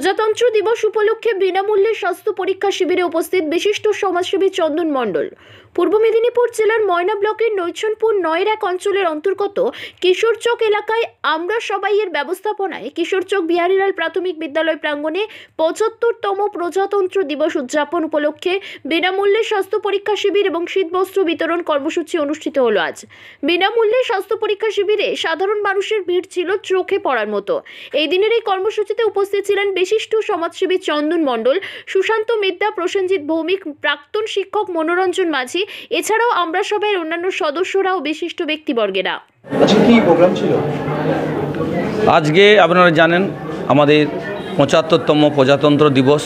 প্রজাতন্ত্র দিবস উপলক্ষে বিনামূল্যে স্বাস্থ্য পরীক্ষা শিবিরে উপস্থিত বিশিষ্ট সমাজসেবী চন্দন মণ্ডল। পূর্ব মেদিনীপুর জেলার ময়না ব্লকের নৈছনপুর ৯ এক অঞ্চলের অন্তর্গত কিশোরচক এলাকায় আমরা সবাইয়ের ব্যবস্থাপনায় কিশোরচক বিহারীলাল প্রাথমিক বিদ্যালয় প্রাঙ্গণে ৭৫তম প্রজাতন্ত্র দিবস উদযাপন উপলক্ষে বিনামূল্যে স্বাস্থ্য পরীক্ষা শিবির এবং শীতবস্ত্র বিতরণ কর্মসূচি অনুষ্ঠিত হলো। আজ বিনামূল্যে স্বাস্থ্য পরীক্ষা শিবিরে সাধারণ মানুষের ভিড় ছিল চোখে পড়ার মতো। এই দিনের এই কর্মসূচিতে উপস্থিত ছিলেন বিশিষ্ট সমাজসেবী চন্দন মণ্ডল, সুশান্ত মিদ্যা, প্রসেনজিৎ ভৌমিক, প্রাক্তন শিক্ষক মনোরঞ্জন মাঝি, এছাড়াও আমরা সবাই অন্যান্য সদস্যরা ও বিশিষ্ট ব্যক্তিবর্গেরা। আজকে আপনারা জানেন আমাদের ৭৫তম প্রজাতন্ত্র দিবস।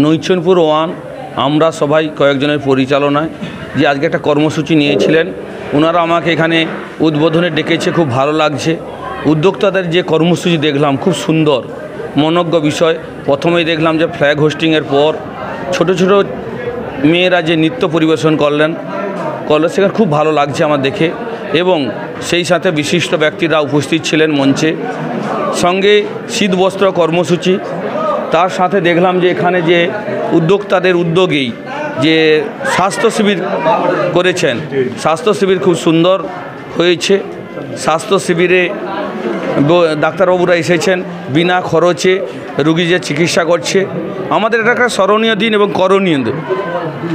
নৈছনপুর 1 আমরা সবাই কয়েকজনের পরিচালনায় যে আজকে একটা কর্মসূচি নিয়েছিলেন, ওনারা আমাকে এখানে উদ্বোধনে ডেকেছে, খুব ভালো লাগছে। উদ্যোক্তাদের যে কর্মসূচি দেখলাম খুব সুন্দর, মনোজ্ঞ বিষয়। প্রথমেই দেখলাম যে ফ্ল্যাগ হোস্টিংয়ের পর ছোট ছোট মেয়েরা যে নৃত্য পরিবেশন করলেন সেখানে খুব ভালো লাগছে আমার দেখে, এবং সেই সাথে বিশিষ্ট ব্যক্তিরা উপস্থিত ছিলেন মঞ্চে। সঙ্গে শীতবস্ত্র কর্মসূচি, তার সাথে দেখলাম যে এখানে যে উদ্যোক্তাদের উদ্যোগেই যে স্বাস্থ্য শিবির করেছেন, স্বাস্থ্য শিবির খুব সুন্দর হয়েছে। স্বাস্থ্য শিবিরে ডাক্তারবাবুরা এসেছেন, বিনা খরচে রুগীদের চিকিৎসা করছে। আমাদের এটা একটা স্মরণীয় দিন এবং করণীয় দিন।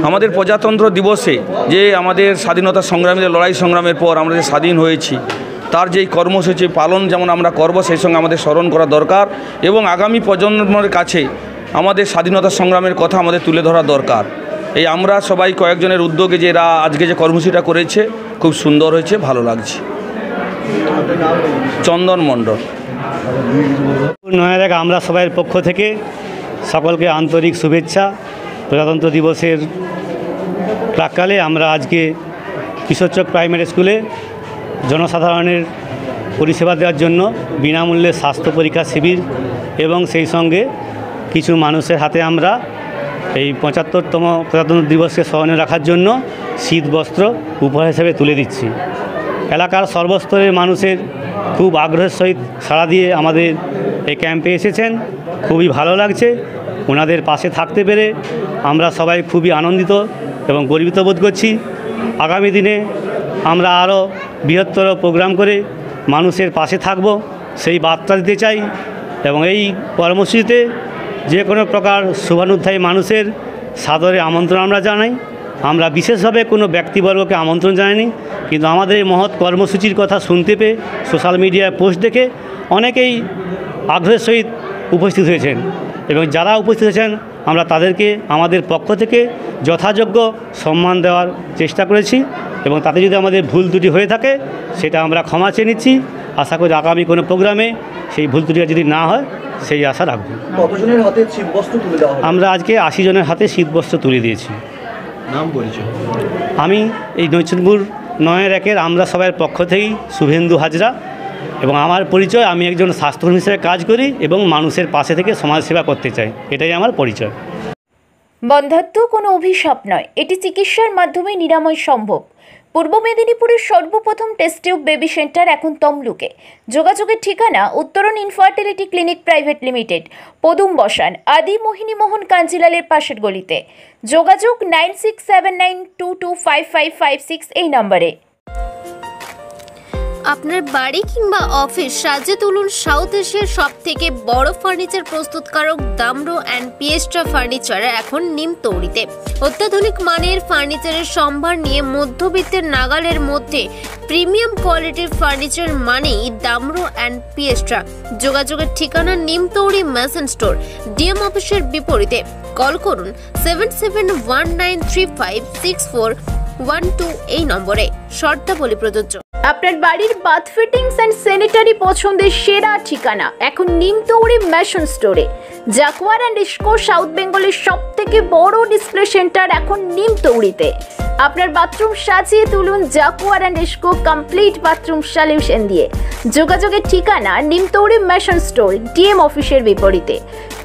আমাদের প্রজাতন্ত্র দিবসে যে আমাদের স্বাধীনতা সংগ্রামীদের লড়াই সংগ্রামের পর আমরা যে স্বাধীন হয়েছি, তার যেই কর্মসূচি পালন যেমন আমরা করব, সেই সঙ্গে আমাদের স্মরণ করা দরকার এবং আগামী প্রজন্মের কাছে আমাদের স্বাধীনতা সংগ্রামের কথা আমাদের তুলে ধরা দরকার। এই আমরা সবাই কয়েকজনের উদ্যোগে যে এরা আজকে যে কর্মসূচিটা করেছে খুব সুন্দর হয়েছে, ভালো লাগছে। চন্দন মণ্ডল। ৯ এক আমরা সবাইয়ের পক্ষ থেকে সকলকে আন্তরিক শুভেচ্ছা। প্রজাতন্ত্র দিবসের প্রাক্কালে আমরা আজকে কিশোরচক প্রাইমারি স্কুলে জনসাধারণের পরিষেবা দেওয়ার জন্য বিনামূল্যে স্বাস্থ্য পরীক্ষা শিবির এবং সেই সঙ্গে কিছু মানুষের হাতে আমরা এই ৭৫তম প্রজাতন্ত্র দিবসকে স্মরণে রাখার জন্য শীতবস্ত্র উপহার হিসেবে তুলে দিচ্ছি। এলাকার সর্বস্তরের মানুষের খুব আগ্রহের সহিত সাড়া দিয়ে আমাদের এই ক্যাম্পে এসেছেন, খুবই ভালো লাগছে। ওনাদের পাশে থাকতে পেরে আমরা সবাই খুবই আনন্দিত এবং গর্বিত বোধ করছি। আগামী দিনে আমরা আরও বৃহত্তর প্রোগ্রাম করে মানুষের পাশে থাকব, সেই বার্তা দিতে চাই। এবং এই কর্মসূচিতে যে কোনো প্রকার শুভানুধ্যায়ী মানুষের সাদরে আমন্ত্রণ আমরা জানাই। আমরা বিশেষভাবে কোনো ব্যক্তিবর্গকে আমন্ত্রণ জানাইনি, কিন্তু আমাদের এই মহৎ কর্মসূচির কথা শুনতে পেয়ে সোশ্যাল মিডিয়ায় পোস্ট দেখে অনেকেই আগ্রহের সহিত উপস্থিত হয়েছেন, এবং যারা উপস্থিত হয়েছেন আমরা তাদেরকে আমাদের পক্ষ থেকে যথাযোগ্য সম্মান দেওয়ার চেষ্টা করেছি, এবং তাতে যদি আমাদের ভুল ত্রুটি হয়ে থাকে সেটা আমরা ক্ষমা চেয়ে নিচ্ছি। আশা করি আগামী কোনো প্রোগ্রামে সেই ভুল ত্রুটি যদি না হয় সেই আশা রাখব। কতজনের হাতে শীতবস্ত্র তুলে দেওয়া হবে? আমরা আজকে ৮০ জনের হাতে শীতবস্ত্র তুলে দিয়েছি। নাম পরিচয়? আমি এই নৈছনপুর ৯ একের আমরা সবাইয়ের পক্ষ থেকেই শুভেন্দু হাজরা, এবং আমার পরিচয় আমি একজন স্বাস্থ্যকর্মী হিসেবে কাজ করি এবং মানুষের পাশে থেকে সমাজসেবা করতে চাই, এটাই আমার পরিচয়। বন্ধ্যাত্ব কোনো অভিশাপ নয়, এটি চিকিৎসার মাধ্যমে নিরাময় সম্ভব। পূর্ব মেদিনীপুরের সর্বপ্রথম টেস্ট টিউব বেবি সেন্টার এখন তমলুকে। যোগাযোগের ঠিকানা উত্তরণ ইনফার্টিলিটি ক্লিনিক প্রাইভেট লিমিটেড, পদুম বসান, আদি মোহিনী মোহন কাঞ্জিলালের পাশের গলিতে। যোগাযোগ 9679225556 এই নম্বরে। আপনার বাড়ি কিংবা অফিস সাজিয়ে তুলুন সাউথ এশিয়ার সব থেকে বড় ফার্নিচার প্রস্তুতকারক দামরো অ্যান্ড পিয়েস্ট্রা ফার্নিচার এখন নিমতৌড়িতে। অত্যাধুনিক মানের ফার্নিচারের সম্ভার নিয়ে মধ্যবিত্তের নাগালের মধ্যে প্রিমিয়াম কোয়ালিটির ফার্নিচার মানেই দামরো অ্যান্ড পিয়েস্ট্রা। যোগাযোগের ঠিকানা নিমতৌড়ি মেসন স্টোর, ডিএম অফিসের বিপরীতে। কল করুন 7719356412 এই নম্বরে। শর্তাবলী প্রযোজ্য। আপনার বাড়ির বাথ ফিটিংস অ্যান্ড স্যানিটারি পছন্দের সেরা ঠিকানা এখন নিমতৌড়ি মেশন স্টোরে। জাকুয়ার অ্যান্ড ইস্কো সাউথ বেঙ্গলের সব থেকে বড় ডিসপ্লে সেন্টার এখন নিমতৌড়িতে। আপনার বাথরুম সাজিয়ে তুলুন Jaquar and IISCO complete bathroom solution দিয়ে। যোগাযোগের ঠিকানা নিমতৌড়ি মেশন স্টোর, ডিএম অফিসের বিপরীতে।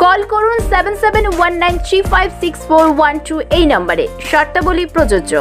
কল করুন 7719356412 এই নম্বরে। শর্তাবলী প্রযোজ্য।